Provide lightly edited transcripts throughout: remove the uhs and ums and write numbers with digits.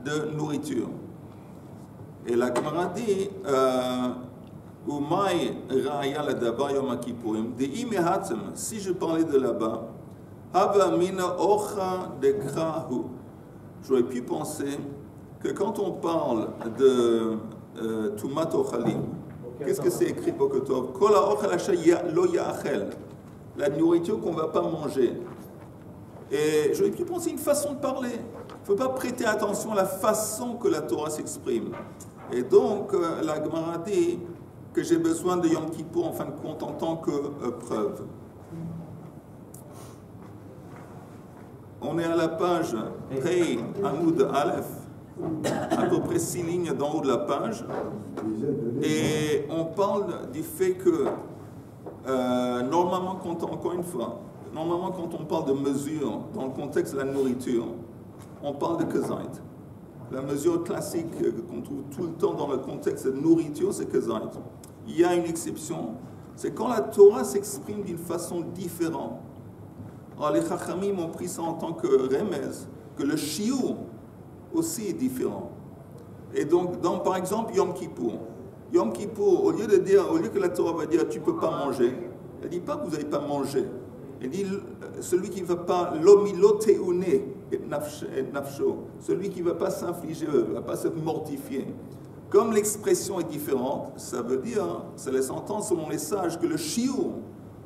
de nourriture. Et la Gemara dit Umay Raya la Daba Yom Kippourim, si je parlais de là-bas, Hava Mina Ocha de Krahu. J'aurais pu penser que quand on parle de Tumat Ochalim, qu'est-ce que c'est écrit pour Ketov? Kola Ochel Asher Lo Ya'achel, la nourriture qu'on ne va pas manger. Et j'aurais pu penser une façon de parler. Il ne faut pas prêter attention à la façon que la Torah s'exprime. Et donc, la Gemara dit que j'ai besoin de Yom Kippour en fin de compte en tant que preuve. On est à la page Pei Hamoud Aleph, à peu près 6 lignes d'en haut de la page, et on parle du fait que normalement, encore une fois, normalement quand on parle de mesure dans le contexte de la nourriture, on parle de kezait. La mesure classique qu'on trouve tout le temps dans le contexte de nourriture, c'est kezait. Il y a une exception, c'est quand la Torah s'exprime d'une façon différente. Alors les Chachamim ont pris ça en tant que remez, que le shiur aussi est différent. Et donc, par exemple, Yom Kippour. Yom Kippour, au lieu que la Torah va dire tu ne peux pas manger, elle ne dit pas que vous n'allez pas manger. Elle dit celui qui ne va pas, l'omiloteune et nafsho, celui qui ne va pas s'infliger, ne va pas se mortifier. Comme l'expression est différente, ça veut dire, ça laisse entendre selon les sages que le shiur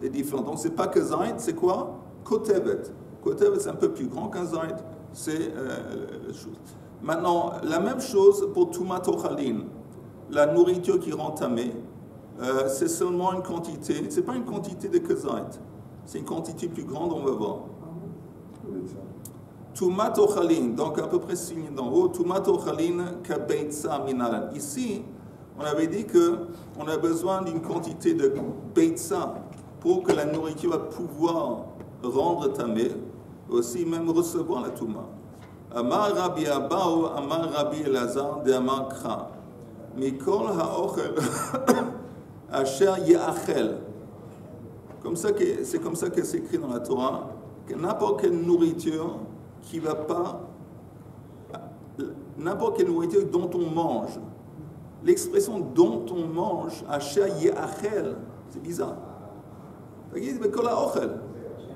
est différent. Donc c'est pas que zaïd, c'est quoi? Kotevet. Kotevet c'est un peu plus grand qu'un zaïd, c'est la chose. Maintenant, la même chose pour Tumat Ochalin, la nourriture qui rend tamé, c'est seulement une quantité, c'est pas une quantité de kezait, c'est une quantité plus grande, on va voir. Tumat Ochalin, donc à peu près 6 lignes d'en haut, Tumat Ochalin kabeitza minalan. Ici, on avait dit qu'on a besoin d'une quantité de beitza pour que la nourriture va pouvoir rendre tamé, aussi même recevoir la touma. Amar Rabbi Abahu, Amar Rabbi Elazar, de Amar Kra. Mikol ha'ochel asher ya'achel. C'est comme ça que c'est écrit dans la Torah, que n'importe quelle nourriture qui va pas, n'importe quelle nourriture dont on mange, l'expression dont on mange, asher ya'achel, c'est bizarre. Mikol ha'ochel.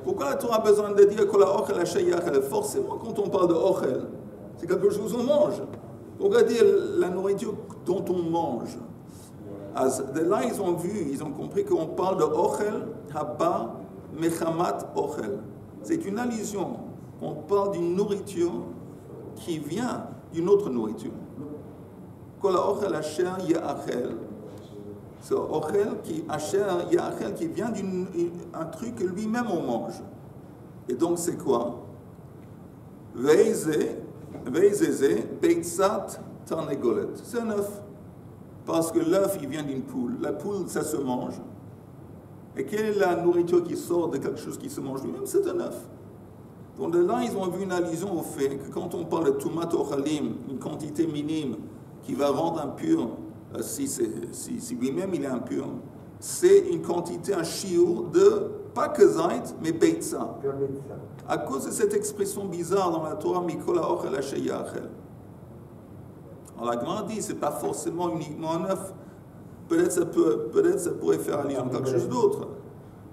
Pourquoi la Torah a besoin de dire Kol ha'ochel asher ya'achel? Forcément, quand on parle de ochel, c'est quelque chose qu'on mange. Pourquoi dire la nourriture dont on mange? De là, ils ont compris qu'on parle de ochel haba mechamat ochel. C'est une allusion. On parle d'une nourriture qui vient d'une autre nourriture. Kol ha'ochel asher ya'achel. C'est ochel qui asher ya'achel qui vient d'un truc que lui-même on mange. Et donc c'est quoi? Veizé beitzat tarnegolet. C'est un œuf. Parce que l'œuf, il vient d'une poule. La poule, ça se mange. Et quelle est la nourriture qui sort de quelque chose qui se mange lui-même? C'est un œuf. Donc de là, ils ont vu une allusion au fait que quand on parle de tumat ochalim, une quantité minime qui va rendre impur, si lui-même il est impur, c'est une quantité, un shiur de, pas kezait, mais beitza. À cause de cette expression bizarre dans la Torah, Mikol ha'ochel asher ya'achel. Alors la Gemara dit, c'est pas forcément uniquement un œuf. Peut-être ça pourrait faire allusion à quelque chose d'autre.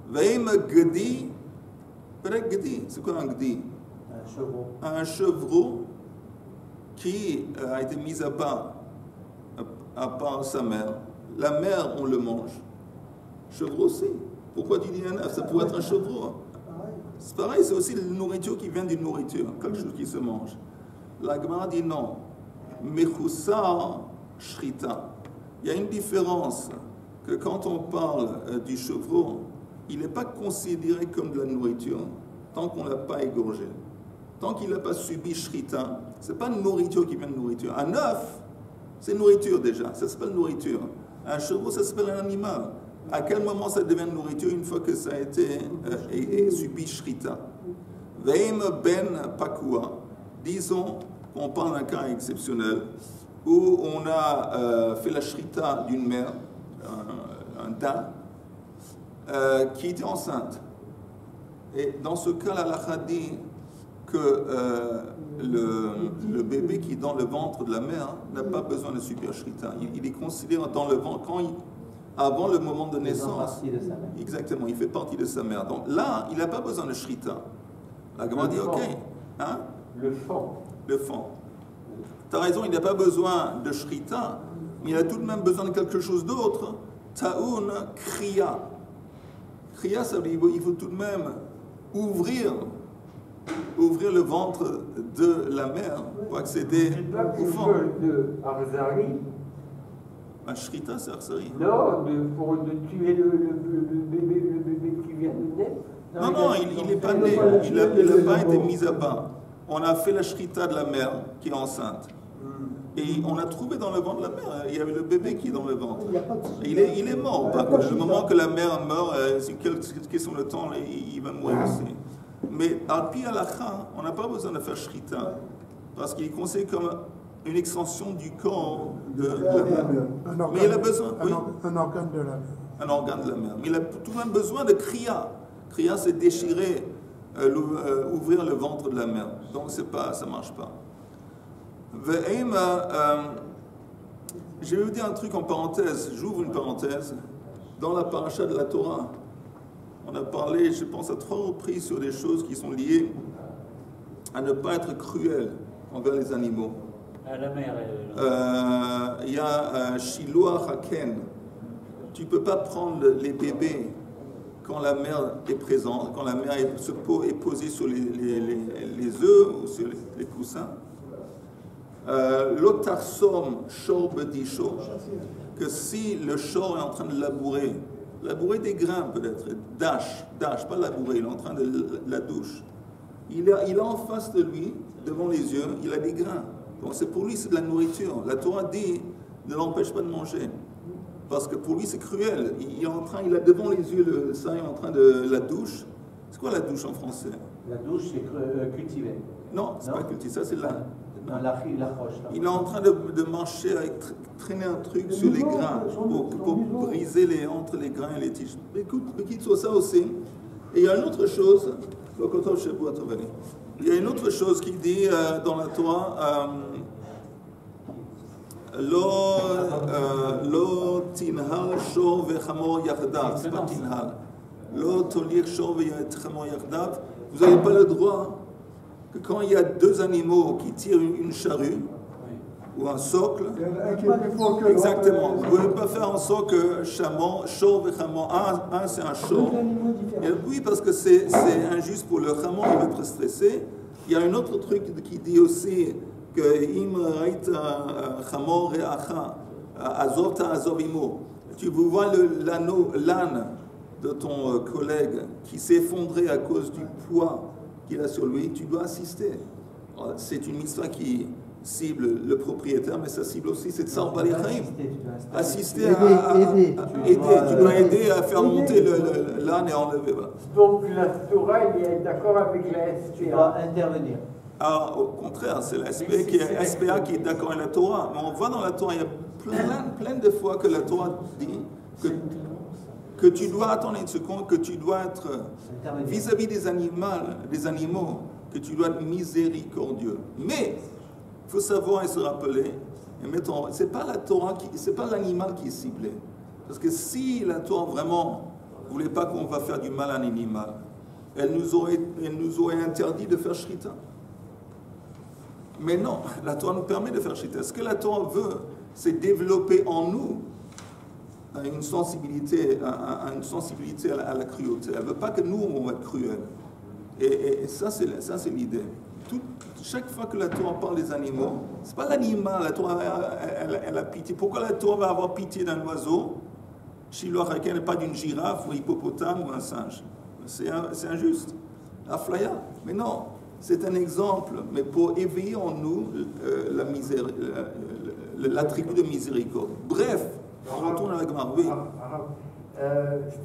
Veim gedi, peut-être gedi, c'est quoi un gedi? Un chevreau. Un chevreau qui a été mis à part sa mère. La mère, on le mange. Chevreau aussi. Pourquoi tu dis un œuf? Ça pourrait être un chevreau. C'est pareil, c'est aussi une nourriture qui vient d'une nourriture, quelque chose qui se mange. La Gemara dit non. Mechoussar shrita. Il y a une différence que quand on parle du chevreau, il n'est pas considéré comme de la nourriture tant qu'on ne l'a pas égorgé. Tant qu'il n'a pas subi shrita, ce n'est pas une nourriture qui vient de nourriture. Un œuf, c'est nourriture déjà, ça s'appelle nourriture. Un chevreau, ça s'appelle un animal. À quel moment ça devient nourriture une fois que ça a été subi shrita? Veim ben pakua, disons qu'on parle d'un cas exceptionnel où on a fait la shrita d'une mère, un daim, qui était enceinte. Et dans ce cas, la halakha dit que le bébé qui est dans le ventre de la mère n'a pas besoin de subir shrita. Il est considéré dans le ventre avant le moment de naissance. Il fait partie de sa mère. Exactement, il fait partie de sa mère. Donc là, il n'a pas besoin de shrita. La Gemara dit ok. Hein? Le fond. Le fond. Tu as raison, il n'a pas besoin de shrita, mais il a tout de même besoin de quelque chose d'autre. Ta'un kriya. Kriya, ça veut dire qu'il faut tout de même ouvrir le ventre de la mère pour accéder au fond. De Arzari. Un shrita, c'est Arsari. Non, pour tuer le bébé qui vient de naître. Non, il n'est pas né. Il n'a pas été mis à part. On a fait la shrita de la mère qui est enceinte. Et on a trouvé dans le ventre de la mère, il y avait le bébé qui est dans le ventre. Et il est mort. Le moment que la mère meurt, c'est une question de temps, il va mourir aussi. Mais à Pi Halakha, on n'a pas besoin de faire shrita, parce qu'il est considéré comme une extension du corps de la mère. Mais il a besoin. Oui, un organe de la mère. Un organe de la mère. Mais il a tout de même besoin de kriya. Kriya, c'est déchirer, ouvrir le ventre de la mère. Donc ça ne marche pas. Je vais vous dire un truc en parenthèse, j'ouvre une parenthèse. Dans la paracha de la Torah, on a parlé, je pense, à 3 reprises sur des choses qui sont liées à ne pas être cruel envers les animaux. À la mère. Il y a Shiloah Haken. Tu ne peux pas prendre les bébés quand la mère est présente, quand la mère est posée sur les œufs ou sur les coussins. L'otarsom shor bedisho, que si le shor est en train de labourer des grains peut-être, dash, pas labourer, il est en train de la douche. Il a en face de lui, devant les yeux, il a des grains. Donc pour lui c'est de la nourriture. La Torah dit, ne l'empêche pas de manger. Parce que pour lui c'est cruel. Il a devant les yeux ça, il est en train de la douche. C'est quoi la douche en français? La douche c'est cultivé. Non, c'est pas cultivé, ça c'est là. Non, la roche. Il est en train de marcher, traîner un truc sur les grains pour briser entre les grains et les tiges. Écoute, sur ça aussi. Et il y a une autre chose, il y a une autre chose qui dit dans la Torah, Lo tinhal shor vechamor yachdav, c'est pas tinhal. Lo tolir shor vechamor yachdav. Vous n'avez pas le droit que quand il y a 2 animaux qui tirent une charrue ou un socle, exactement, vous ne pouvez pas faire en sorte que shor vechamor, un c'est un shor. Oui, parce que c'est injuste pour le chamor, il va être stressé. Il y a un autre truc qui dit aussi que im raita chamor re'acha azov ta'azov imo. Tu vois l'âne de ton collègue qui s'est effondré à cause du poids qu'il a sur lui, tu dois assister. C'est une mitzvah qui cible le propriétaire, mais ça cible aussi cette Tsar Bali Chaim. Assister à aider. Tu dois aider à faire monter l'âne et enlever. Voilà. Donc la Torah, il est d'accord avec la SPA. Tu dois intervenir. Alors, au contraire, c'est la SPA qui est d'accord avec la Torah. Mais on voit dans la Torah, il y a plein de fois que la Torah dit que tu dois attendre une seconde, que tu dois être vis-à-vis des animaux, que tu dois être miséricordieux. Mais il faut savoir et se rappeler, c'est pas la Torah, c'est pas l'animal qui est ciblé. Parce que si la Torah vraiment voulait pas qu'on va faire du mal à un animal, elle nous aurait interdit de faire shrita. Mais non, la Torah nous permet de faire shrita. Ce que la Torah veut, c'est développer en nous une sensibilité à la cruauté. Elle ne veut pas que nous, on va être cruels. Et ça, c'est l'idée. Chaque fois que la Torah parle des animaux, ce n'est pas l'animal, la Torah, elle a pitié. Pourquoi la Torah va avoir pitié d'un oiseau, Shiloh Haken, et pas d'une girafe, ou un hippopotame, ou un singe? C'est injuste. Aflaya. Mais non, c'est un exemple, mais pour éveiller en nous l'attribut de miséricorde. Bref, on retourne à la Gemara. Oui.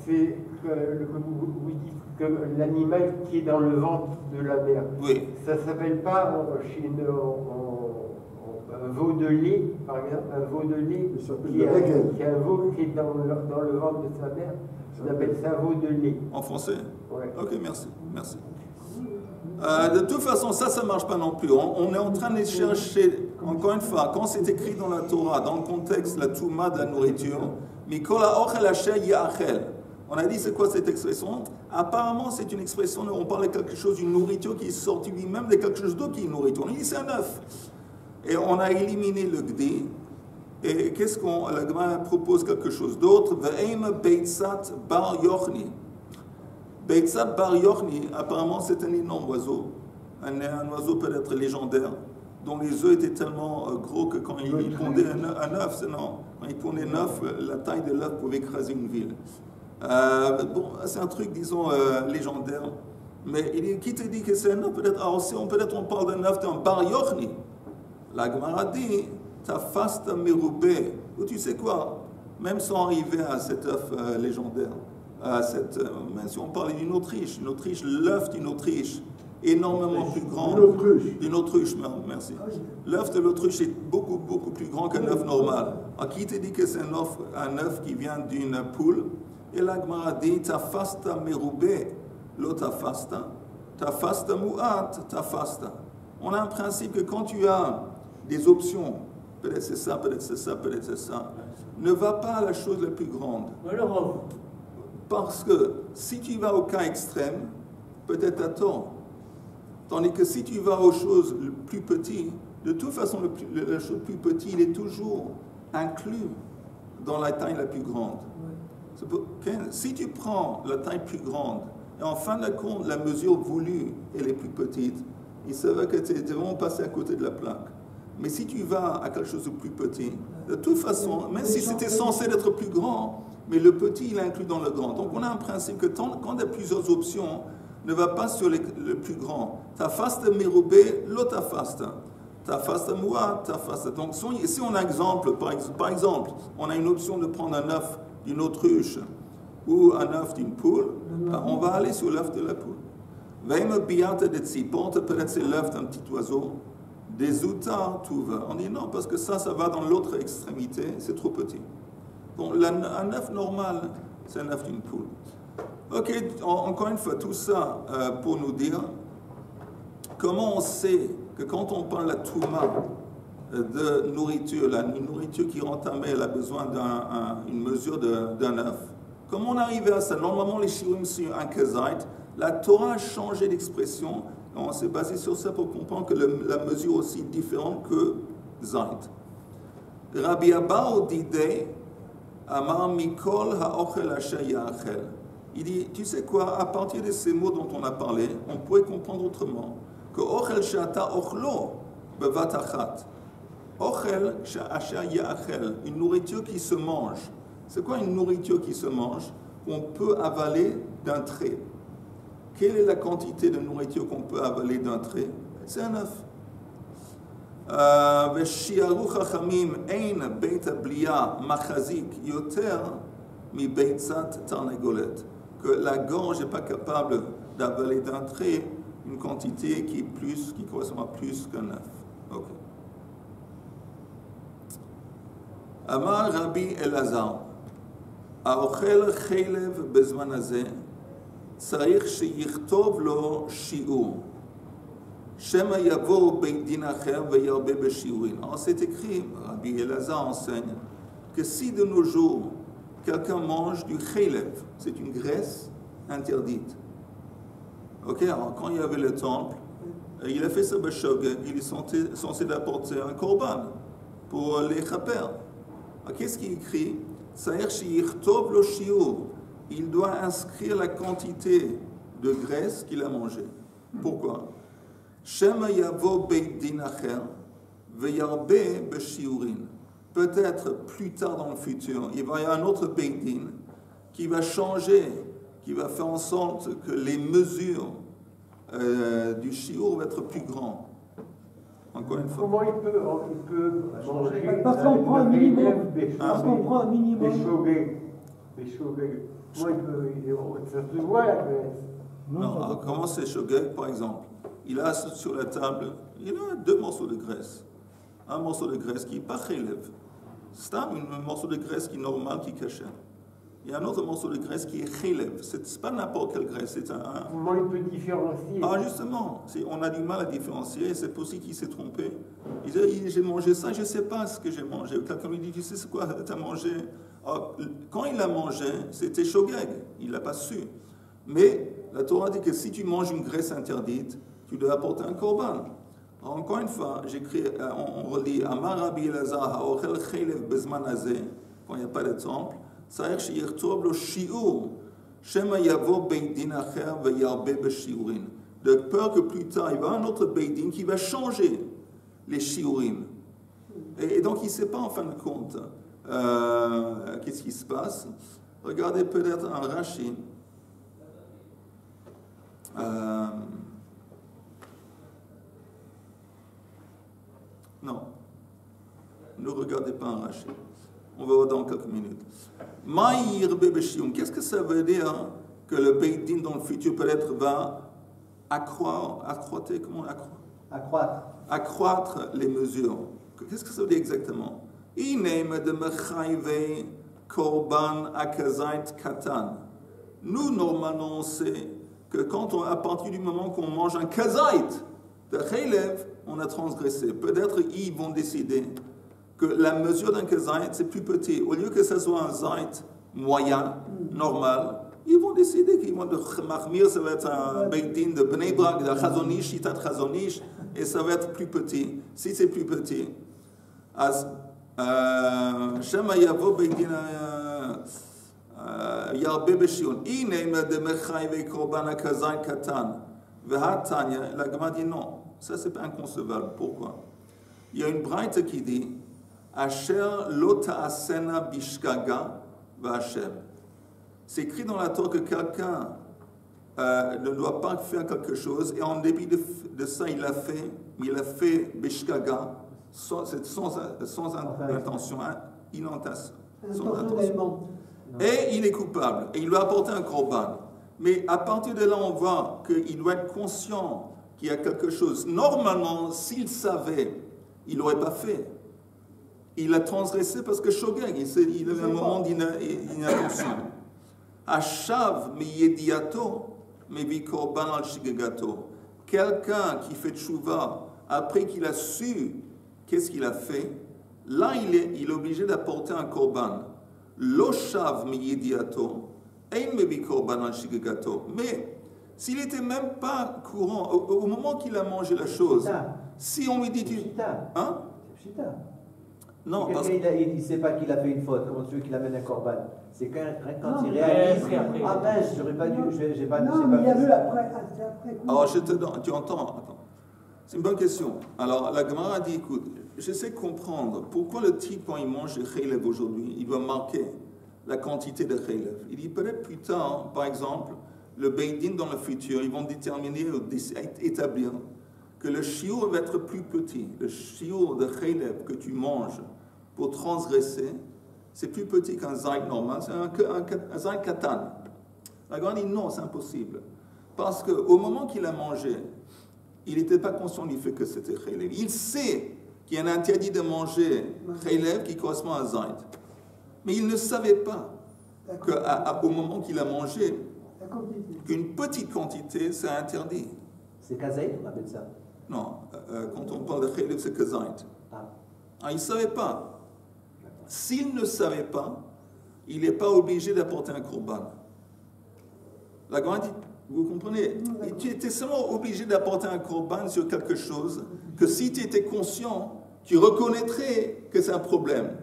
C'est que vous dites que l'animal qui est dans le ventre de la mère, oui. Ça ne s'appelle pas chez un veau de lait, par exemple, un veau de lait qui est un veau qui est dans le ventre de sa mère, on appelle ça veau de lait. En français? Ouais. Ok, merci. De toute façon, ça ne marche pas non plus. On est en train de chercher, encore une fois, quand c'est écrit dans la Torah, dans le contexte, la Touma de la nourriture, Mikola ochel asher yachel. On a dit, c'est quoi cette expression? Apparemment, c'est une expression où on parle de quelque chose, d'une nourriture qui est sortie lui-même de quelque chose d'autre qui est une nourriture. On dit, c'est un œuf. Et on a éliminé le gdi. Et qu'est-ce qu'on... La Gemara propose quelque chose d'autre. Ve'eim beitzat bar yochni. Beitzat bar yochni, apparemment, c'est un énorme oiseau. Un oiseau peut-être légendaire, dont les œufs étaient tellement gros que quand il pondait un œuf, quand il pondait un œuf, la taille de l'œuf pouvait écraser une ville. Bon, c'est un truc, disons, légendaire. Mais qui te dit que c'est un œuf? Peut-être on parle d'un œuf d'un bar yochni. La Gemara dit, ta fasta meroubé. Ou tu sais quoi? Même sans arriver à cet œuf légendaire, même si on parle d'une Autriche, l'œuf d'une Autriche, énormément plus grand. D'une autruche, merci. L'œuf de l'autruche est beaucoup, beaucoup plus grand qu'un œuf normal. Alors, qui te dit que c'est un œuf qui vient d'une poule? Et la Gemara dit, ta fasta meroubé, lo ta fasta mu'at, ta fasta. On a un principe que quand tu as des options, peut-être c'est ça, peut-être c'est ça, peut-être c'est ça, ne va pas à la chose la plus grande. Parce que si tu vas au cas extrême, peut-être tu as tort. Tandis que si tu vas aux choses plus petites, de toute façon, la chose plus petite, il est toujours inclus dans la taille la plus grande. Si tu prends la taille plus grande, et en fin de compte, la mesure voulue, elle est plus petite, il s'avère que tu es vraiment passé à côté de la plaque. Mais si tu vas à quelque chose de plus petit, de toute façon, même si c'était censé être plus grand, mais le petit, il est inclus dans le grand. Donc on a un principe que quand il y a plusieurs options, ne va pas sur le plus grand. Ta fasta meroubé, l'autre ta fasta. Ta fasta moua, ta fasta. Donc si on a un exemple, par exemple, on a une option de prendre un œuf d'une autruche ou un œuf d'une poule, on va aller sur l'œuf de la poule. Veim biata de tzipor, peut-être c'est l'œuf d'un petit oiseau. Des outars, tout va. On dit non, parce que ça va dans l'autre extrémité, c'est trop petit. Donc un œuf normal, c'est un œuf d'une poule. Ok, encore une fois, tout ça pour nous dire comment on sait que quand on parle de la touma de nourriture, une nourriture qui rend ta mère, elle a besoin d'une mesure d'un œuf. Comment on arrive à ça? Normalement, les shiurim sur un kazait, la Torah a changé d'expression. On s'est basé sur ça pour comprendre que la mesure est aussi différente que zait. Rabbi Abba Odidei Amar Mikol Ha'ochel Asher Ya'achel. Il dit, tu sais quoi, à partir de ces mots dont on a parlé, on pourrait comprendre autrement que Ochel Shata Ochlo Bevat Achat. Ochel Asher Ya'achel, une nourriture qui se mange. C'est quoi une nourriture qui se mange? Qu'on peut avaler d'un trait. Quelle est la quantité de nourriture qu'on peut avaler d'un trait? C'est un œuf. Veshiaru chachamim ein beita blia machazik yoter mi beitzat tarnegolet. Que la gorge n'est pas capable d'avaler d'un trait une quantité qui correspond à plus qu'un œuf. Ok. Amar Rabbi Elazar, האוכל חלב בזמן הזה צריך שיכתוב לו שיעור. שמא יבוא בית דין אחר וירבה בשיעורים. Alors c'est écrit, Rabbi Elazar enseigne, que si de nos jours quelqu'un mange du chelev, c'est une graisse interdite. Ok, alors quand il y avait le temple, il a fait ça b'shogeg, il est censé apporter un korban pour les chaper. Alors qu'est-ce qu'il écrit? Il doit inscrire la quantité de graisse qu'il a mangée. Pourquoi? Peut-être plus tard dans le futur, il va y avoir un autre Beit Din qui va changer, qui va faire en sorte que les mesures du shiur vont être plus grandes. Encore une fois. Comment il peut manger parce qu'on prend un minimum. Parce qu'on prend un minimum. Des shogeg. Comment il peut. Ça se voit la graisse. Non, alors, comment c'est shogeg, par exemple? Il a sur la table, il a 2 morceaux de graisse. Un morceau de graisse qui n'est pas chelev. C'est un morceau de graisse qui est normal, qui est caché. Il y a un autre morceau de graisse qui est chaylev. C'est pas n'importe quelle graisse. C'est Comment il peut différencier? Ah, justement, on a du mal à différencier. C'est possible qu'il s'est trompé. Il dit, j'ai mangé ça, je ne sais pas ce que j'ai mangé. Quelqu'un lui dit, tu sais quoi tu as mangé? Alors, quand il l'a mangé, c'était shogeg. Il ne l'a pas su. Mais la Torah dit que si tu manges une graisse interdite, tu dois apporter un korban. Alors, encore une fois, j'écris, on relit Amar Rabbi Elazar ha'ochel chaylev bezman hazeh, quand il n'y a pas de temple, tzarich sheyirtov lo shiur, shema yavo beidin acher veyarbe beshiurin. De peur que plus tard, il va y avoir un autre beidin qui va changer les shiurim. Et donc, il ne sait pas en fin de compte qu'est-ce qui se passe. Regardez peut-être un Rashi. Non, ne regardez pas un Rashi. On va voir dans quelques minutes. Qu'est-ce que ça veut dire que le Beidin dans le futur peut-être va accroître les mesures? Qu'est-ce que ça veut dire exactement? Nous, normalement, on sait que à partir du moment qu'on mange un kazait de chaylev, on a transgressé. Peut-être ils vont décider que la mesure d'un kazait, c'est plus petit. Au lieu que ce soit un zait moyen, normal, ils vont décider qu'ils vont de Mahmir, ça va être un Beidin de Bnei Brak, de Chazonish, Shitat Chazonish, et ça va être plus petit. Si c'est plus petit, Shema Yavo Beidin Yarbe Beshion. Inem de Mechayve Korban Kazai Katan. Vehatanya, la Gemara dit non. Ça, c'est pas inconcevable. Pourquoi? Il y a une braïta qui dit Asher lota asena bishkaga v'Hashem. C'est écrit dans la Torah que quelqu'un ne doit pas faire quelque chose, et en dépit de ça, il l'a fait, mais il a fait bishkaga, sans intention, inantation. Et il est coupable, et il doit apporter un korban. Mais à partir de là, on voit qu'il doit être conscient qu'il y a quelque chose. Normalement, s'il savait, il n'aurait pas fait. Il a transgressé parce que Shogeg, il avait un moment d'inattention. Ashav miyediato mevi korban al shigegato. Quelqu'un qui fait tchouva après qu'il a su qu'est-ce qu'il a fait, là il est obligé d'apporter un korban. L'oshav miyediato ein mevi korban al shigegato. Mais s'il n'était même pas courant, au moment qu'il a mangé la chose, si on lui dit... Hein? C'est pchita. Non, parce qu'il ne sait pas qu'il a fait une faute, comment tu veux qu'il amène un korban? C'est quand il réalise, ah mince, j'aurais pas dû, j'ai pas... Non, mais il y a vu après. Alors, tu entends, attends. C'est une bonne question. Alors, la Gemara a dit, écoute, j'essaie de comprendre pourquoi le type, quand il mange le chaylev aujourd'hui, il doit marquer la quantité de chaylev. Il dit, peut-être plus tard, par exemple, le Beidin dans le futur, ils vont déterminer, établir que le shiur va être plus petit. Le shiur de chaylev que tu manges pour transgresser, c'est plus petit qu'un zaït normal, c'est un zaït katan. La Gemara dit non, c'est impossible. Parce qu'au moment qu'il a mangé, il n'était pas conscient du fait que c'était chaylev. Il sait qu'il y a un interdit de manger chaylev qui correspond à zaït. Mais il ne savait pas qu'au moment qu'il a mangé, qu'une petite quantité, c'est interdit. C'est kazaït, on appelle ça? Non, quand on parle de chaylev, c'est kazaït. Il ne savait pas. S'il ne savait pas, il n'est pas obligé d'apporter un korban. La Gemara dit, vous comprenez, tu étais seulement obligé d'apporter un korban sur quelque chose que si tu étais conscient, tu reconnaîtrais que c'est un problème.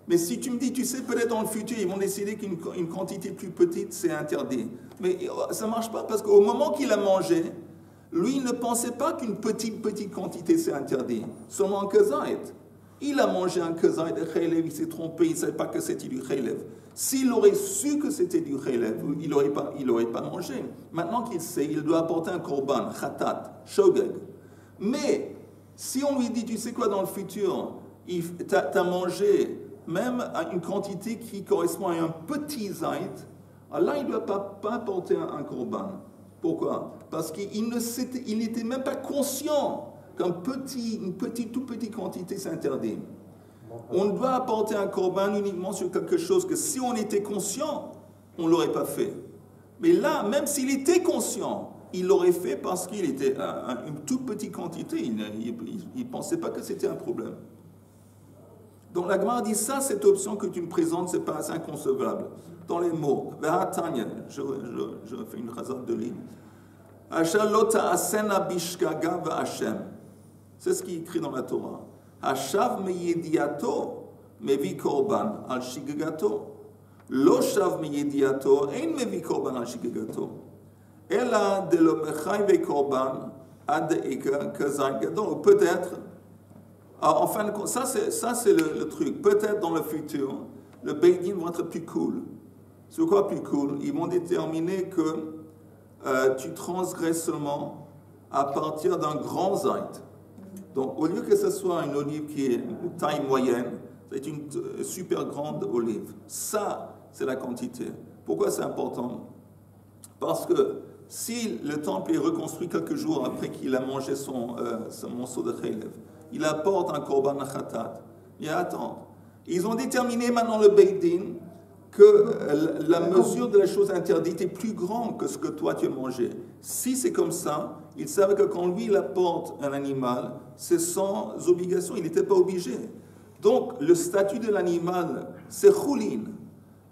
Mais si tu me dis, tu sais, peut-être dans le futur, ils vont décider qu'une quantité plus petite, c'est interdit. Mais ça ne marche pas parce qu'au moment qu'il a mangé, lui, il ne pensait pas qu'une petite quantité, c'est interdit. Seulement un kazaït. Il a mangé un kazaït de chaylev, il s'est trompé, il ne savait pas que c'était du chaylev. S'il aurait su que c'était du chaylev, il n'aurait pas mangé. Maintenant qu'il sait, il doit apporter un korban, khatat, shogeg. Mais si on lui dit, tu sais quoi, dans le futur, tu as mangé même à une quantité qui correspond à un petit zaït, là, il ne doit pas apporter un korban. Pourquoi? Parce qu'il n'était même pas conscient qu'une toute petite quantité, c'est interdit. On doit apporter un korban uniquement sur quelque chose que si on était conscient, on ne l'aurait pas fait. Mais là, même s'il était conscient, il l'aurait fait parce qu'il était une toute petite quantité. Il ne pensait pas que c'était un problème. Donc la Gemara dit ça, cette option que tu me présentes, c'est pas inconcevable. Dans les mots, je fais une rasade de ligne. C'est ce qui est écrit dans la Torah. Hashav meyediato mevi korban al shigagato. Lo shav meyediato ein mevi korban al shigagato. Ela de lo mechai ve korban ad eka kazan gadol. Peut-être, en fin de compte, ça c'est le truc. Peut-être dans le futur, le Beit Din vont être plus cool. C'est quoi plus cool? Ils vont déterminer que tu transgresses seulement à partir d'un grand zayt. Donc, au lieu que ce soit une olive qui est taille moyenne, c'est une super grande olive. Ça, c'est la quantité. Pourquoi c'est important? Parce que si le temple est reconstruit quelques jours après qu'il a mangé son morceau de chaylev, il apporte un korban khatat. Il attend. Ils ont déterminé maintenant le Beit Din que la mesure de la chose interdite est plus grande que ce que toi tu as mangé. Si c'est comme ça, ils savent que quand lui il apporte un animal, c'est sans obligation, il n'était pas obligé. Donc le statut de l'animal, c'est choulin.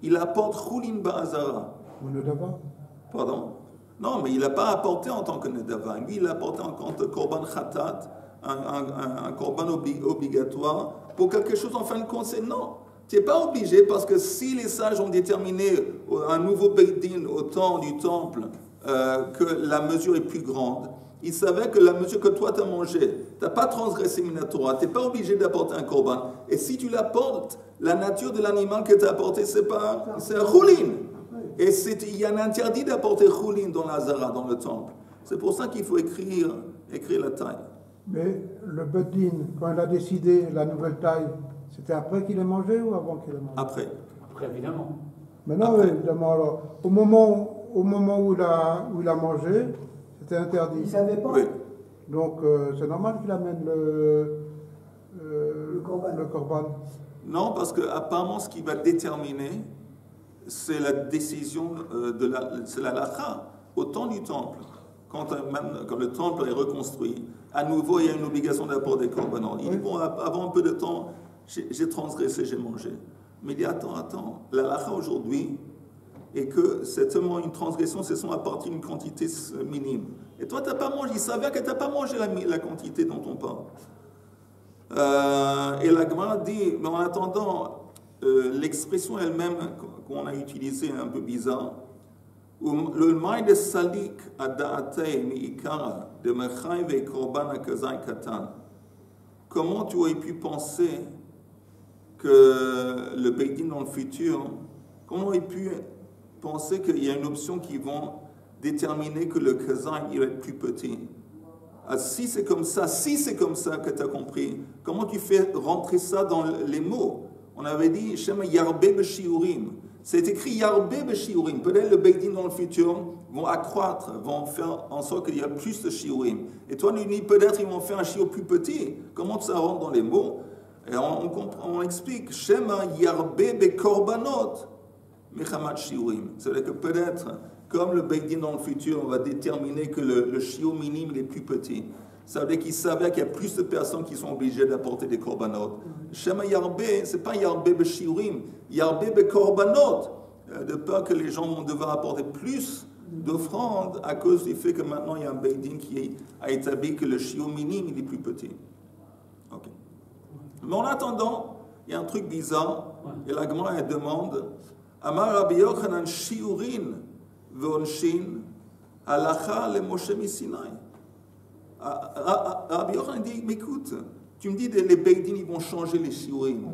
Il apporte choulin ba'azara. Ou nedava? Pardon? Non, mais il n'a pas apporté en tant que nedava. Lui, il a apporté en tant que korban khatat, un korban obligatoire, pour quelque chose en fin de compte, c'est non. Tu n'es pas obligé parce que si les sages ont déterminé un nouveau Beit Din au temps du temple que la mesure est plus grande, ils savaient que la mesure que toi tu as mangée, tu n'as pas transgressé Minatora, tu n'es pas obligé d'apporter un korban. Et si tu l'apportes, la nature de l'animal que tu as apporté, c'est un choulin. Et il y a un interdit d'apporter choulin dans la zara, dans le temple. C'est pour ça qu'il faut écrire la taille. Mais le Beit Din, quand il a décidé la nouvelle taille, c'était après qu'il ait mangé ou avant qu'il ait mangé? Après. Après, évidemment. Maintenant, oui, évidemment. Alors, au moment où il a mangé, c'était interdit. Il ne savait pas. Oui. Donc, c'est normal qu'il amène le korban. Non, parce qu'apparemment, ce qui va déterminer, c'est la décision c'est la lacha, au temps du temple. Quand le temple est reconstruit, à nouveau, il y a une obligation d'apporter des korbanot. Ils vont, avant un peu de temps, j'ai transgressé, j'ai mangé. Mais il dit, attends, la lacha aujourd'hui est que c'est seulement une transgression, c'est seulement à partir d'une quantité minime. Et toi, tu n'as pas mangé, il savait que tu n'as pas mangé la quantité dont on parle. Et la Gemara dit, mais en attendant, l'expression elle-même qu'on a utilisée est un peu bizarre. Le maï de salik ada'atei mi'ikara de mechai ve korban akazai katan. Comment tu aurais pu penser que le Beit Din dans le futur, comment aurais pu penser qu'il y a une option qui vont déterminer que le kazai il va être plus petit? Si c'est comme ça que tu as compris, comment tu fais rentrer ça dans les mots? On avait dit Shema Yarbe Beshiurim. C'est écrit Yarbe Beshiurim. Peut-être le Beit Din dans le futur vont accroître, vont faire en sorte qu'il y a plus de Shiurim. Et toi, tu dis peut-être ils vont faire un Shiur plus petit. Comment ça rentre dans les mots? Et on explique Shema Yarbe Bekorbanot Mechamat Shiurim. C'est-à-dire que peut-être, comme le Beit Din dans le futur, on va déterminer que le Shiur minime est plus petit. Ça veut dire qu'ils savaient qu'il y a plus de personnes qui sont obligées d'apporter des korbanot. Shema Yarbe, ce n'est pas Yarbe Beshiurim, Yarbe Bekorbanot, de peur que les gens vont devoir apporter plus d'offrandes à cause du fait que maintenant il y a un Beit Din qui a établi que le shiur minime il est plus petit. Okay. Mais en attendant, il y a un truc bizarre, et la Gemara elle demande Amar Rabbi Yochanan shiurin ve'onshin halacha le Moshe Sinai. Rabbi Yochanan dit, mais écoute, tu me dis que les Beit Din ils vont changer les shiurim,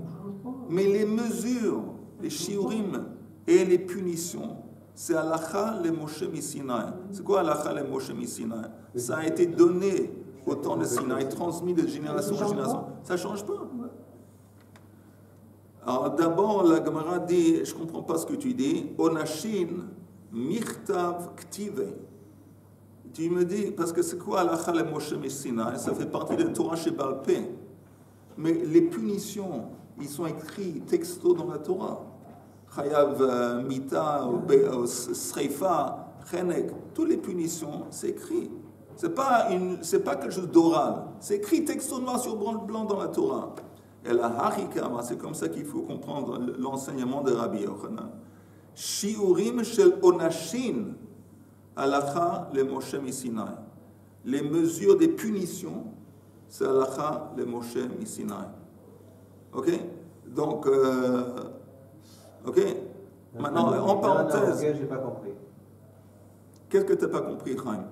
mais les mesures, les shiurim et les punitions, c'est halacha le Moshe Sinai. C'est quoi halacha le Moshe Sinai? Ça a été donné au temps de Sinaï, transmis de génération en génération. Ça ne change pas. Alors d'abord, la Gemara dit, je ne comprends pas ce que tu dis, Onashin Michtav Ktive. Tu me dis, parce que c'est quoi halacha le Moshe Sinai? Ça fait partie de Torah chez Baal Peh. Mais les punitions, ils sont écrits texto dans la Torah. Chayav mita, sreifa, chenek, toutes les punitions, c'est écrit. C'est pas quelque chose d'oral. C'est écrit texto noir sur blanc dans la Torah. Et la harikama, c'est comme ça qu'il faut comprendre l'enseignement de Rabbi Yochanan. Shiurim shel onashin halacha le Moshe Sinai. Les mesures des punitions, c'est halacha le Moshe Sinai. Ok? Donc, ok? Maintenant, en parenthèse. J'ai pas compris. Qu'est-ce que tu n'as pas compris, Chaim?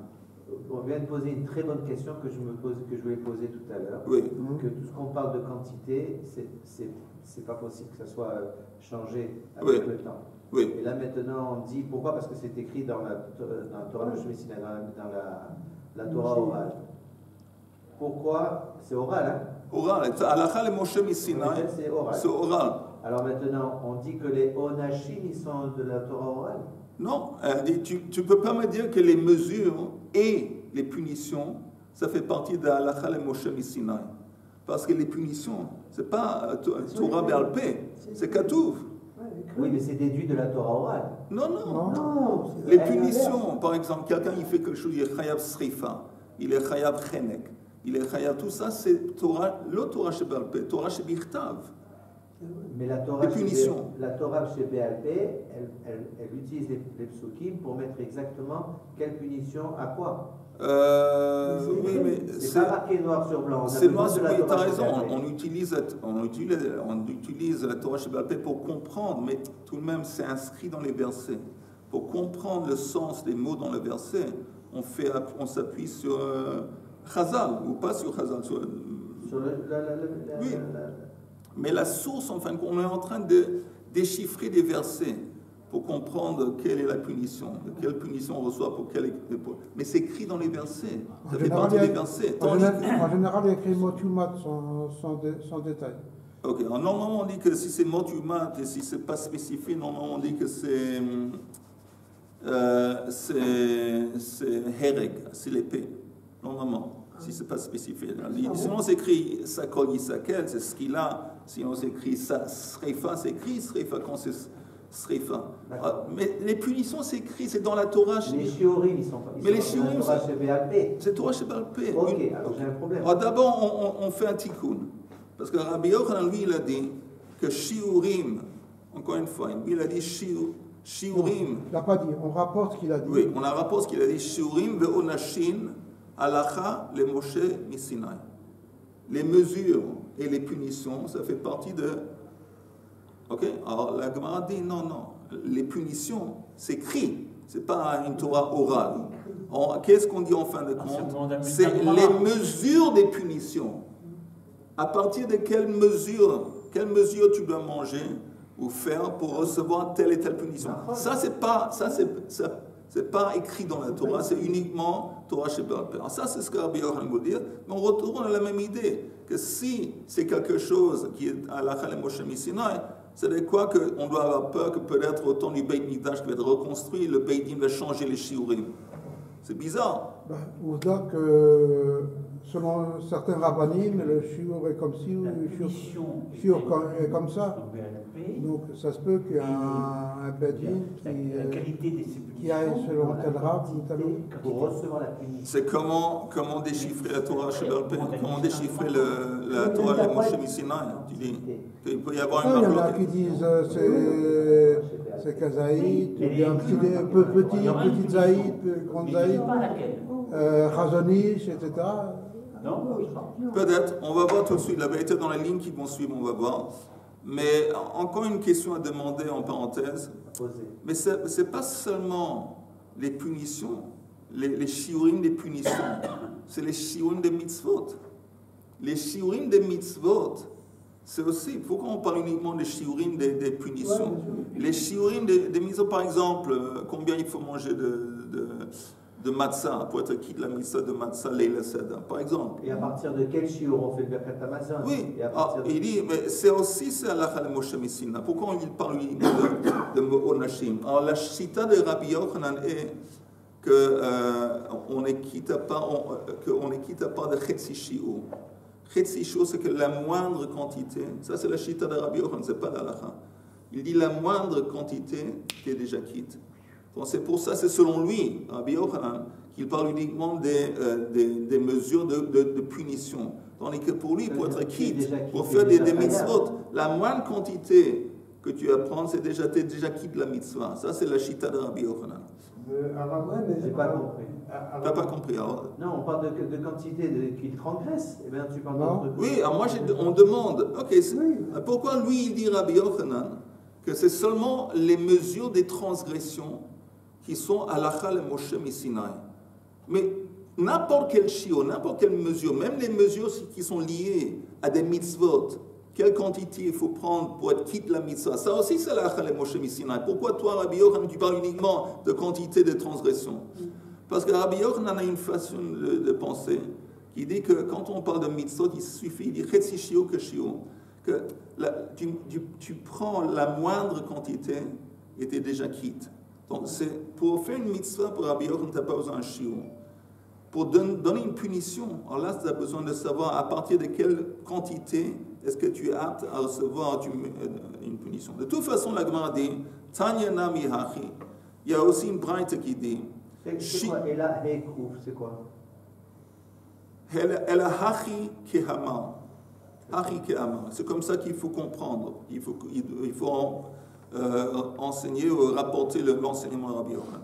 On vient de poser une très bonne question que je voulais poser tout à l'heure. Oui. Que tout ce qu'on parle de quantité, c'est pas possible que ça soit changé avec le temps. Oui. Et là maintenant on dit pourquoi? Parce que c'est écrit dans la Torah dans la Torah orale. Pourquoi? C'est oral, hein? Oral. Halakha le Moshe Sinai. C'est oral. Alors maintenant, on dit que les onashim, ils sont de la Torah orale? Non, tu ne peux pas me dire que les mesures et les punitions, ça fait partie de Halakha le Moshe Sinai. Parce que les punitions, ce n'est pas Torah Be'al Peh, c'est Katuv. Oui, mais c'est déduit de la Torah orale. Non. Les punitions, par exemple, quelqu'un il fait quelque chose, il est Chayav Srifa, il est Chayav Chenek, il est Chayav, tout ça, c'est Torah, le Torah chez Be'al Peh, Torah chez Birtav. Mais la Torah chez BLP, elle utilise les psukim pour mettre exactement quelle punition à quoi. Oui, mais c'est pas marqué noir sur blanc. C'est noir sur blanc, tu as raison. On utilise la Torah chez BLP pour comprendre, mais tout de même, c'est inscrit dans les versets. Pour comprendre le sens des mots dans le verset, on s'appuie sur Chazal, ou pas sur Chazal. Oui. Mais la source, en fin de compte, on est en train de déchiffrer des versets pour comprendre quelle est la punition, quelle punition on reçoit pour quelle. Mais c'est écrit dans les versets. Ça fait partie des versets. En général, il y a écrit motumat sans détail. Ok. Alors, normalement, on dit que si c'est motumat et si c'est pas spécifié, normalement, on dit que c'est hereg, c'est l'épée. Normalement. Si ce n'est pas spécifié. Sinon, c'est écrit Sakol Yisakel, c'est ce qu'il a. Sinon, c'est écrit Sreifa, c'est écrit Sreifa quand c'est Sreifa. Mais les punitions, c'est écrit, c'est dans la Torah. Les shiurim, ils sont pas. Mais les shiurim, c'est Torah chez BLP. C'est Torah chez BLP. Ok, alors j'ai un problème. Alors d'abord, on fait un tikkun. Parce que Rabbi Yochanan, lui, il a dit que shiurim, encore une fois, lui, il a dit shiurim. Il n'a pas dit, on rapporte ce qu'il a dit. Oui, on a rapporté ce qu'il a dit shiurim ve'onashin. Halakha le Moshe Sinai. Les mesures et les punitions, ça fait partie de. Ok? Alors la Gemara dit non. Les punitions, c'est écrit. C'est pas une Torah orale. Qu'est-ce qu'on dit en fin de compte? C'est les mesures des punitions. À partir de quelle mesure tu dois manger ou faire pour recevoir telle et telle punition? Ça, c'est pas écrit dans la Torah, c'est uniquement Torah chez BLP. Alors ça, c'est ce que Rabbi Yochanan veut dire, mais on retourne à la même idée, que si c'est quelque chose qui est à la Halakha Moshe Sinai, c'est de quoi qu'on doit avoir peur que peut-être au temps du Beit Mikdash qui va être reconstruit, le Beit Din va changer les shiurim. C'est bizarre. Ou dire que selon certains rabbinim, le shiur est comme ci, ou le shiur est comme ça. Donc ça se peut qu'il y ait un Bedin qui aille selon tel rab ou tel autre. C'est comment déchiffrer la Torah chez BLP, comment déchiffrer la Torah de Moshe Sinai. Tu dis qu'il peut y avoir une il y en a qui disent c'est Kazaïd, ou bien petit Zaïd, grand Zaïd, Chazonish, etc. Non. Peut-être, on va voir tout de suite, la vérité dans les lignes qui vont suivre, on va voir. Mais encore une question à demander en parenthèse. Mais ce n'est pas seulement les punitions, les shiurim des punitions, c'est les shiurim des mitzvot. Les shiurim des mitzvot, c'est aussi, pourquoi on parle uniquement des shiurim des punitions? Les shiurim des mitzvot, par exemple, combien il faut manger de matzah pour être quitte la mitzvah de matzah Leila Seda, par exemple. Et à partir de quel shiur on fait le Birkat Hamazon? Oui, il dit, mais c'est aussi Halakha le Moshe Sinai. Pourquoi il parle de Onashim? Alors la chita de Rabbi Yochanan est qu'on ne quitte pas de Chetzi Shiur. Chetzi Shio, c'est que la moindre quantité, ça c'est la Shita de Rabbi Yochanan, c'est pas l'Alacha. Il dit la moindre quantité qui est déjà quitte. Donc c'est pour ça, c'est selon lui, Rabbi Yochanan, qu'il parle uniquement des mesures de punition. Tandis que pour lui, pour être quitte, pour faire des mitzvot, la moindre quantité que tu vas prendre, c'est déjà, t'es déjà quitte la mitzvah. Ça, c'est la Shita de Rabbi Yochanan. J'ai pas compris. T'as pas compris alors? Non, on parle de quantité qu'il transgresse. Eh bien, tu parles Non. Oui, alors moi, on demande, ok, pourquoi lui, il dit Rabbi Yochanan que c'est seulement les mesures des transgressions qui sont halakha le Moshe Misinaï. Mais n'importe quel shiur, n'importe quelle mesure, même les mesures qui sont liées à des mitzvot, quelle quantité il faut prendre pour être quitte la mitzvah, ça aussi c'est halakha le Moshe Misinaï. Pourquoi toi, Rabbi Yochanan, tu parles uniquement de quantité de transgression? Parce que Rabbi Yochanan a une façon de penser qui dit que quand on parle de mitzvot, il suffit, il dit chetzi shiur que shiur, que tu prends la moindre quantité et tu es déjà quitte. Donc, pour faire une mitzvah pour Rabbi Yochanan, tu n'as pas besoin d'un shiur. Pour donner une punition, alors là, tu as besoin de savoir à partir de quelle quantité est-ce que tu es apte à recevoir une punition. De toute façon, la Gemara dit Tanya Nami Hachi. Il y a aussi une braïta qui dit c'est quoi? Et là, Heikouf, c'est quoi? El Hachi Kehama. C'est comme ça qu'il faut comprendre. Il faut enseigner ou rapporter l'enseignement de Rabbi Yochanan.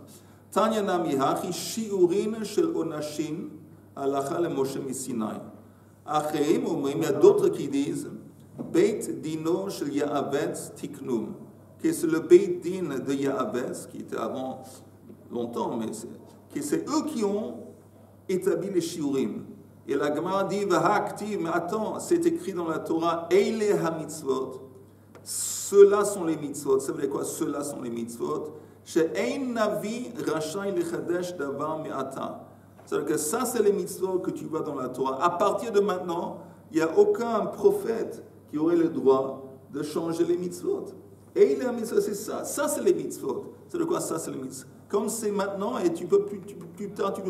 Tanya Nami Hachi Shiurin Shel Onashin Halacha le Moshe Misinaï. Acheim, il y a d'autres qui disent Beit Dino Shel Ya'avetz Tiknum, que c'est le Beit Din de Ya'avetz, qui était avant longtemps, mais c'est eux qui ont établi les Shiurim. Et la Gemara dit, mais attends, c'est écrit dans la Torah, Eile ha-mitzvot, ceux-là sont les mitzvot. Ça veut dire quoi? Ceux-là sont les mitzvot. She'ein navi rachai lechadesh davar me'ata. C'est-à-dire que ça, c'est les mitzvot que tu vois dans la Torah. À partir de maintenant, il n'y a aucun prophète qui aurait le droit de changer les mitzvot. Eile ha-mitzvot, c'est ça. Ça, c'est les mitzvot. C'est de quoi ça, c'est les mitzvot? Comme c'est maintenant et tu peux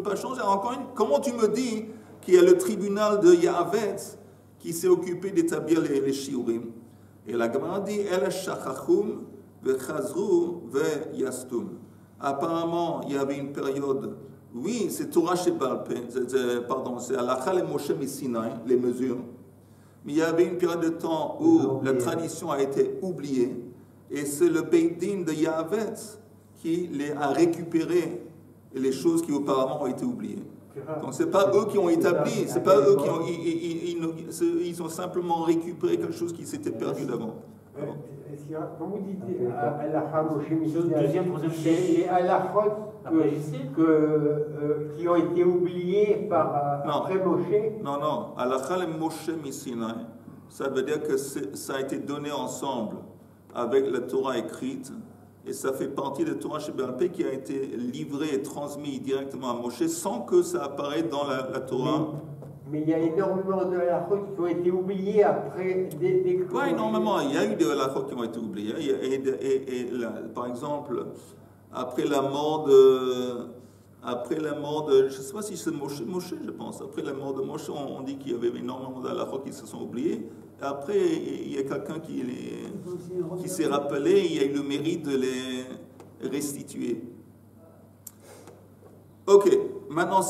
pas changer. Encore comment tu me dis qu'il y a le tribunal de Ya'avetz qui s'est occupé d'établir les shiurim? Et la Gemara dit El shachachum vechazru veyastum. Apparemment, il y avait une période, oui, c'est Torah Sheba'al Peh, pardon, c'est Halakha le Moshe Misinaï, les mesures, mais il y avait une période de temps où la tradition a été oubliée, et c'est le Beit Din de Ya'avetz qui a récupéré les choses qui auparavant ont été oubliées. Donc ce n'est pas eux qui ont établi, c'est pas eux qui ont, ils ont simplement récupéré quelque chose qui s'était perdu d'avant. Quand vous dites halakha Moshe Misinaï, les halakhot qui ont été oubliés après Moshe? Non, halakha le Moshe Misinaï, ça veut dire que ça a été donné ensemble avec la Torah écrite. Et ça fait partie de Torah Sheba'al Peh qui a été livré et transmis directement à Moshe sans que ça apparaisse dans la Torah. Mais il y a énormément de halachot qui ont été oubliés après des Pas énormément. Il y a eu des halachot qui ont été oubliés. Par exemple, après la mort de, je ne sais pas si c'est Moshe, je pense. Après la mort de Moshe, on dit qu'il y avait énormément de halachot qui se sont oubliés. Après, il y a quelqu'un qui s'est rappelé, il y a eu le mérite de les restituer. Ok, maintenant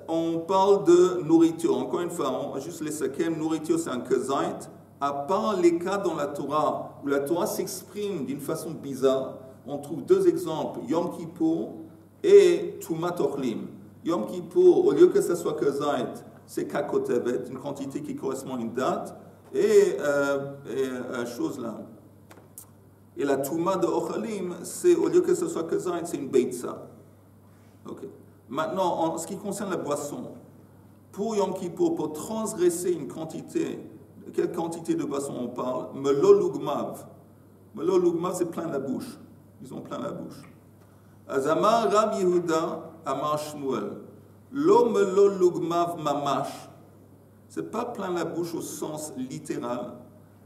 on parle de nourriture. Encore une fois, juste les sakem, nourriture c'est un kezait. À part les cas dans la Torah, où la Torah s'exprime d'une façon bizarre, on trouve deux exemples, Yom Kippour et Tumat Ochlim. Yom Kippour, au lieu que ce soit kezait, c'est kakotevet, une quantité qui correspond à une date. Et chose là. Et la Touma de Ochalim, c'est au lieu que ce soit Kazaït, c'est une Beitza. Ok. Maintenant, en ce qui concerne la boisson, pour Yom Kippour, pour transgresser une quantité, quelle quantité de boisson on parle? Melo Lugmav. Melo Lugmav, c'est plein la bouche. Ils ont plein la bouche. Azamar Rab Yehuda Amar Shmuel. Lo Melo Lugmav Mamash. C'est pas plein la bouche au sens littéral.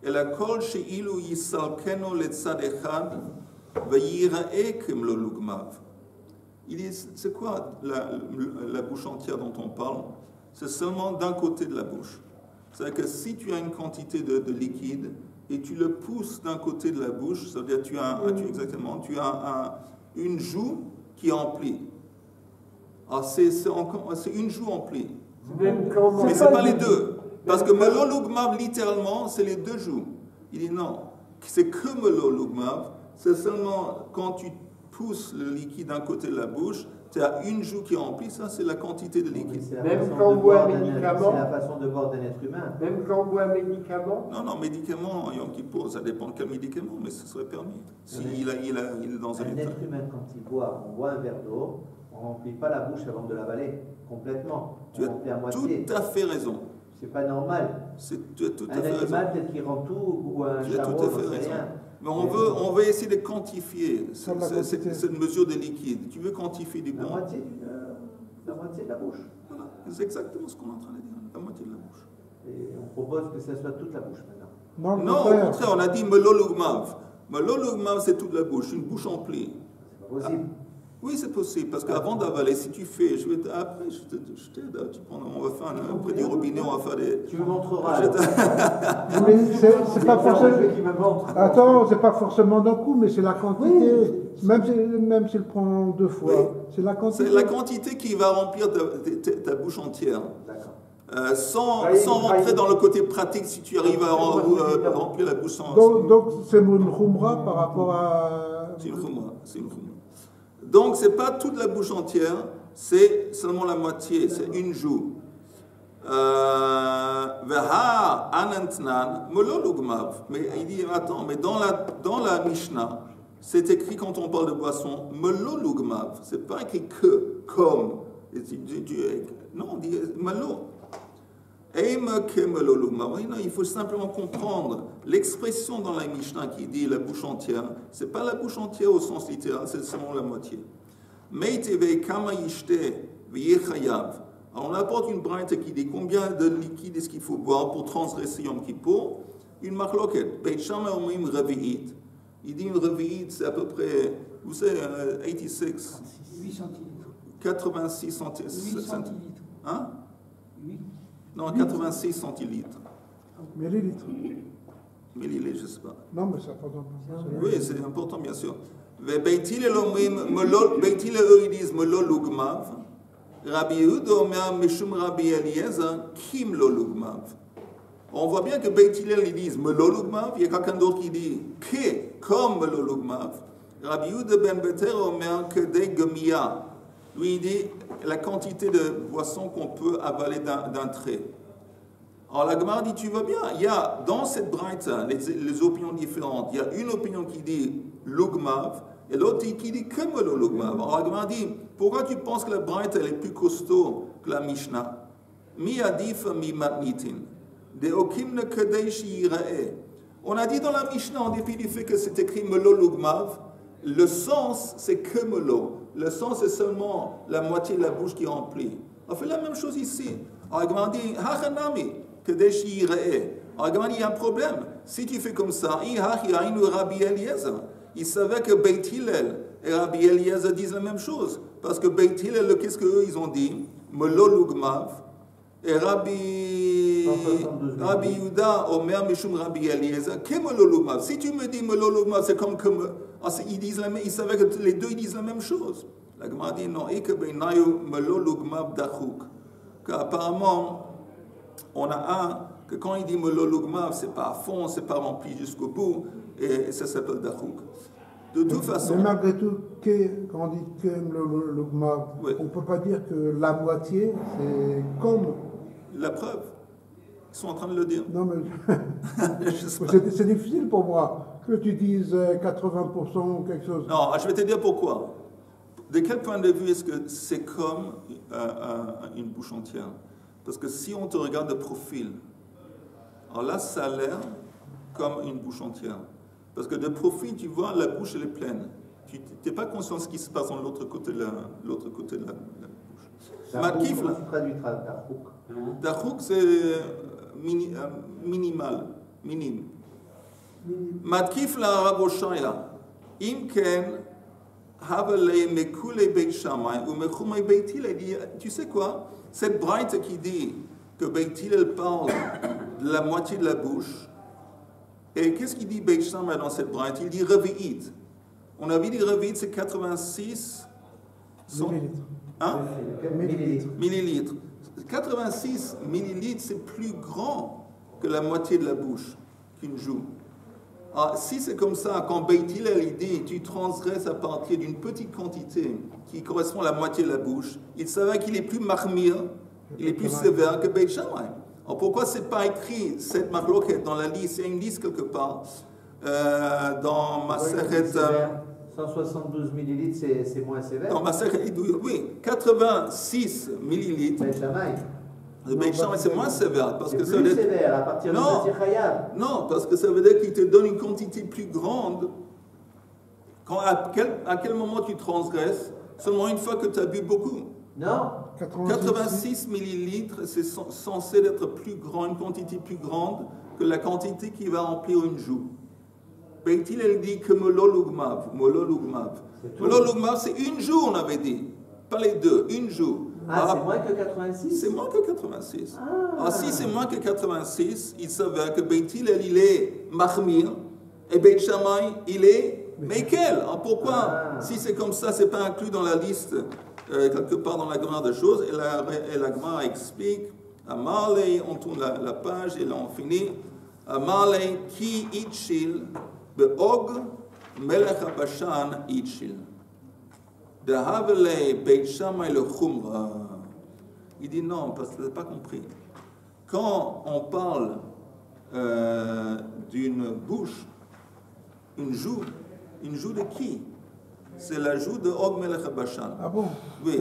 Et la kol she'ilu yisalkeno letzad echad v'yira'e kem lo lugmav. Il dit, c'est quoi la bouche entière dont on parle? C'est seulement d'un côté de la bouche. C'est-à-dire que si tu as une quantité de liquide et tu le pousses d'un côté de la bouche, c'est-à-dire tu as une joue qui est emplie. Alors c'est une joue emplie. Mais ce n'est pas les deux. Parce que Melo Lugmav, littéralement, c'est les deux joues. Il dit non, c'est que Melo Lugmav, c'est seulement quand tu pousses le liquide d'un côté de la bouche, tu as une joue qui est remplie, ça c'est la quantité de liquide. Même quand on boit un médicament. C'est la façon de boire d'un être humain. Même quand on boit un médicament. Non, médicament, Yom Kippour, ça dépend de quel médicament, mais ce serait permis. S'il est dans un état. Un être humain, quand il boit, on boit un verre d'eau, on ne remplit pas la bouche avant de l'avaler, complètement. Tu as tout à fait raison. C'est pas normal. Tu as tout à fait raison. Un être humain, peut-être qu'il rend tout, ou un charreau, rien. Mais on veut essayer de quantifier cette mesure de liquide. Tu veux quantifier du bon? La moitié de la bouche. Voilà, c'est exactement ce qu'on est en train de dire, la moitié de la bouche. Et on propose que ça soit toute la bouche maintenant. Non, au contraire, on a dit Melo Lugmav. Melo Lugmav, c'est toute la bouche, une bouche emplie. C'est pas possible. Oui, c'est possible, parce qu'avant d'avaler, si tu fais, après, je t'aide, on va faire près du robinet, on va faire des... Tu me montreras. Mais c'est pas forcément... Attends, c'est pas forcément d'un coup, mais c'est la quantité. Oui. Même s'il prend 2 fois, oui. C'est la quantité. C'est la quantité qui va remplir ta bouche entière. D'accord. Sans rentrer dans le côté pratique, si tu arrives à remplir la bouche sans... Donc c'est une khumra par rapport à... C'est une khumra. Donc, ce n'est pas toute la bouche entière, c'est seulement la moitié, c'est une joue. Veha anantnan melo lugmav. Mais il dit, attends, mais dans la Mishnah, c'est écrit quand on parle de boisson, melo lugmav. Ce n'est pas écrit que, comme. Non, on dit melo. Il faut simplement comprendre l'expression dans la Mishnah qui dit la bouche entière. Ce n'est pas la bouche entière au sens littéral, c'est seulement la moitié. Alors on apporte une braïta qui dit combien de liquide est-ce qu'il faut boire pour transgresser Yom Kippour. Une marloquette. Beit Shammai omrim revi'it. Il dit une revi'it, c'est à peu près, vous savez, 86. 8 centilitres. 86 centilitres. 8 centilitres. Hein? 8. Non, 86 centilitres. Millilitres. Millilitres, je ne sais pas. Non, mais ça pas important. Oui, c'est important, bien sûr. Beitil eux disent Melo Lugmav. Rabbi Yehuda Omer Mishum Rabbi Eliezer Kim Lo Lugmav. On voit bien que Beitil ils disent Melo Lugmav. Il y a quelqu'un d'autre qui dit que comme Melo Lugmav. Rabbi Yehuda Ben Beter Omer que des Gemia. Lui, il dit la quantité de boisson qu'on peut avaler d'un trait. Alors la Gemara dit, tu vois bien, il y a dans cette braïta les opinions différentes. Il y a une opinion qui dit Lugmav et l'autre qui dit que le Lugmav. Alors la Gemara dit, pourquoi tu penses que la braïta elle est plus costaud que la Mishnah? Mi adif mi matnitin. De okimne kadesh yirae. On a dit dans la Mishnah, en dépit du fait que c'est écrit Melo Lugmav, le sens c'est que Melo. Le sens, c'est seulement la moitié de la bouche qui est remplie. On fait la même chose ici. Alors, il dit, Hachanami, Kadesh Yira'e. Alors, il y a un problème. Si tu fais comme ça, Rabbi Eliezer. Il savait que Beit Hillel et Rabbi Eliezer disent la même chose. Parce que Beit Hillel, qu'est-ce qu'eux, ils ont dit? Melo Lugmav. Et Rabbi Yehuda, Omer Mishum Rabbi Eliezer, que Melo Lugmav. Si tu me dis Melo Lugmav, c'est comme que... Ils savaient que les deux ils disent la même chose. La Gemara dit non, qu'apparemment, on a que quand il dit Melo Lugmav, c'est pas à fond, c'est pas rempli jusqu'au bout, et ça s'appelle Dachouk. De toute façon. Mais malgré tout, quand on dit que Melo Lugmav, oui. On ne peut pas dire que la moitié, c'est comme. La preuve. Ils sont en train de le dire. Non, mais. c'est difficile pour moi. Que tu dises 80% ou quelque chose. Non, je vais te dire pourquoi. De quel point de vue est-ce que c'est comme une bouche entière? Parce que si on te regarde de profil, alors là, ça a l'air comme une bouche entière. Parce que de profil, tu vois, la bouche, elle est pleine. Tu n'es pas conscient de ce qui se passe de l'autre côté de la bouche. Matkif, là. Dachouk, c'est minimal, minime. Matkif la Raboshaya, Imken, Havale Mekule Beit Shammai, ou Mechumai Beit Hillel. Tu sais quoi? Cette braïta qui dit que Beit Hillel parle de la moitié de la bouche. Et qu'est-ce qu'il dit Beit Shammai dans cette braïta? Il dit Revi'it. On avait dit Revi'it, c'est 86 millilitres. Hein? Millilitres. 86 millilitres, c'est plus grand que la moitié de la bouche qu'une joue. Alors, si c'est comme ça, quand Beit Hillel dit tu transgresses à partir d'une petite quantité qui correspond à la moitié de la bouche, il savait qu'il est plus mahmir, il est plus sévère que Beit Shammai. Alors pourquoi c'est pas écrit cette marloquette dans la liste? Il y a une liste quelque part dans Masechet. 172 millilitres, c'est moins sévère. Dans Masechet, oui, 86 millilitres. Beit Shammai. Le Beit Shammai, c'est moins sévère. Parce que c'est plus sévère à partir de Matir Khayab. Non, parce que ça veut dire qu'il te donne une quantité plus grande. À quel moment tu transgresses? Seulement une fois que tu as bu beaucoup. Non. 86 millilitres, c'est censé être plus grand, une quantité plus grande que la quantité qui va remplir une joue. Beit Hillel dit que mololugmav. Mololugmav, c'est une joue, on avait dit. Pas les deux, une joue. C'est moins que 86? C'est moins que 86. Alors si c'est moins que 86, il s'avère que Beit Hillel, il est mahmir, et Beit Shammai, il est mekel. Alors pourquoi, si c'est comme ça, c'est pas inclus dans la liste quelque part dans la grammaire des choses? Et la grammaire explique, Amalei, on tourne la page et là on finit, Amalei ki itchil be'og melech habashan itchil. De Havelei Beit Shammai le Khumra. Il dit non, parce que tu n'as pas compris. Quand on parle d'une bouche, une joue de qui? C'est la joue de Og Melech HaBashan. Ah bon? Oui.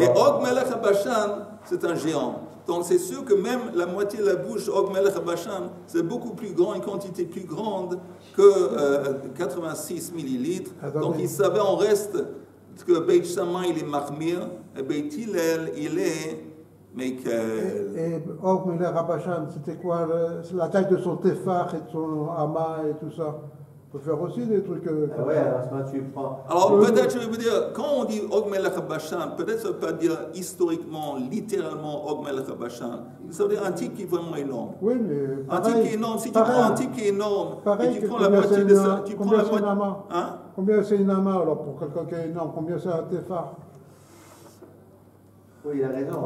Et Og Melech HaBashan, c'est un géant. Donc c'est sûr que même la moitié de la bouche, Og Melech HaBashan, c'est beaucoup plus grand, une quantité plus grande que 86 millilitres. Donc il savait en reste que Beit Shammai il est mahmir et Beit Hillel il est mekel. Et Og Melech HaBashan, c'était quoi la taille de son tefach et de son hama et tout ça? On peut faire aussi des trucs comme ouais, alors ce moment tu prends. Alors peut-être, je veux dire, quand on dit Og Melech HaBashan, peut-être ça ne veut pas dire historiquement, littéralement Og Melech HaBashan. Ça veut dire un type qui est vraiment énorme. Oui, mais un type qui est énorme. Si tu prends un type qui est énorme, pareil, et tu prends la moitié de ça, tu prends la moitié. Hein? Combien c'est une ama alors pour quelqu'un qui est énorme? Combien c'est un tefar? Oui, il a raison.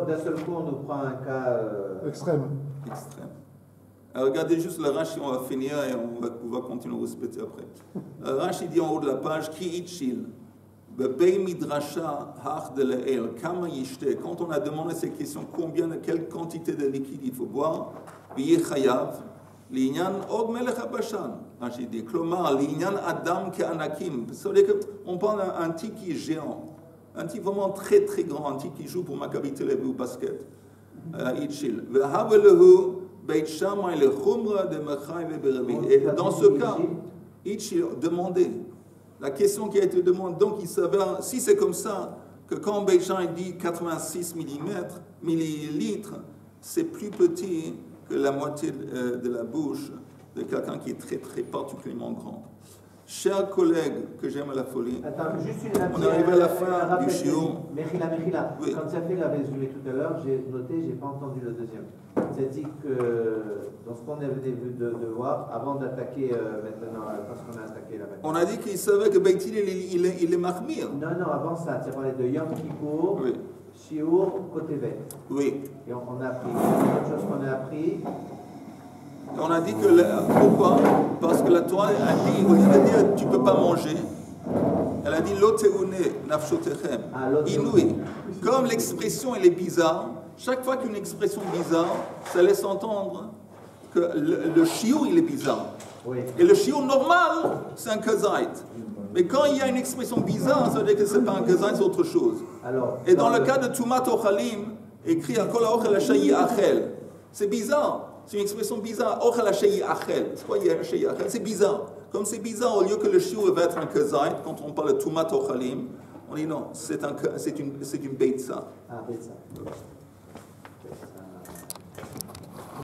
D'un seul coup, on nous prend un cas extrême. Alors, regardez juste le Rashi, on va finir et on va pouvoir continuer à respecter après. Le Rashi dit en haut de la page, Ki itchil, bebei midrasha hach de le'el, kama yishte. Quand on a demandé ces questions, quelle quantité de liquide il faut boire, v'yeh chayav, l'inyan Og Melech HaBashan. Rashi dit, klomar, l'inyan adam ke'anakim. Ça veut dire qu'on parle d'un type qui est géant, un type vraiment très très grand, un type qui joue pour Maccabi Tel Aviv au basket. Itchil. Ve'havelehu, Beit Shammai le Khumra de Mechai Berevi. Et dans ce cas, Itchil demandait. La question qui a été demandée, donc il s'avère, si c'est comme ça, que quand Beit Shammai dit 86 millilitres, c'est plus petit que la moitié de la bouche de quelqu'un qui est très très particulièrement grand. Chers collègues que j'aime à la folie, on est arrivé à la fin du shiur. Mechila. Oui. Quand tu as fait le résumé tout à l'heure, j'ai noté, j'ai pas entendu le deuxième. C'est-à-dire que dans ce qu'on avait vu de voir, avant d'attaquer maintenant, parce qu'on a attaqué là maintenant. On a dit qu'il savait que Beit Hillel il est mahmir. Non, avant ça, tu as parlé de Yom Kippour, Oui. Shiur, Kotevet. Oui. Et on a appris. Autre chose qu'on a appris. On a dit que, pourquoi? Parce que la Torah a dit, au lieu de dire tu ne peux pas manger, elle a dit l'oteune nafshotechem, inouï. Comme l'expression elle est bizarre, chaque fois qu'une expression bizarre, ça laisse entendre que le shiur il est bizarre. Oui. Et le shiur normal, c'est un kazait. Mais quand il y a une expression bizarre, ça veut dire que ce n'est pas un kazait, c'est autre chose. Alors, et dans le cas de Tumat Ochalim, écrit à Kol Ochel Hashayi Achel, c'est bizarre. C'est une expression bizarre. Ochel Hashayi Achel. C'est quoi Hashayi Achel? C'est bizarre. Comme c'est bizarre, au lieu que le shiur va être un kazait, quand on parle de Tumat Ochalim, on dit non, c'est une beitza. Ah, beitza.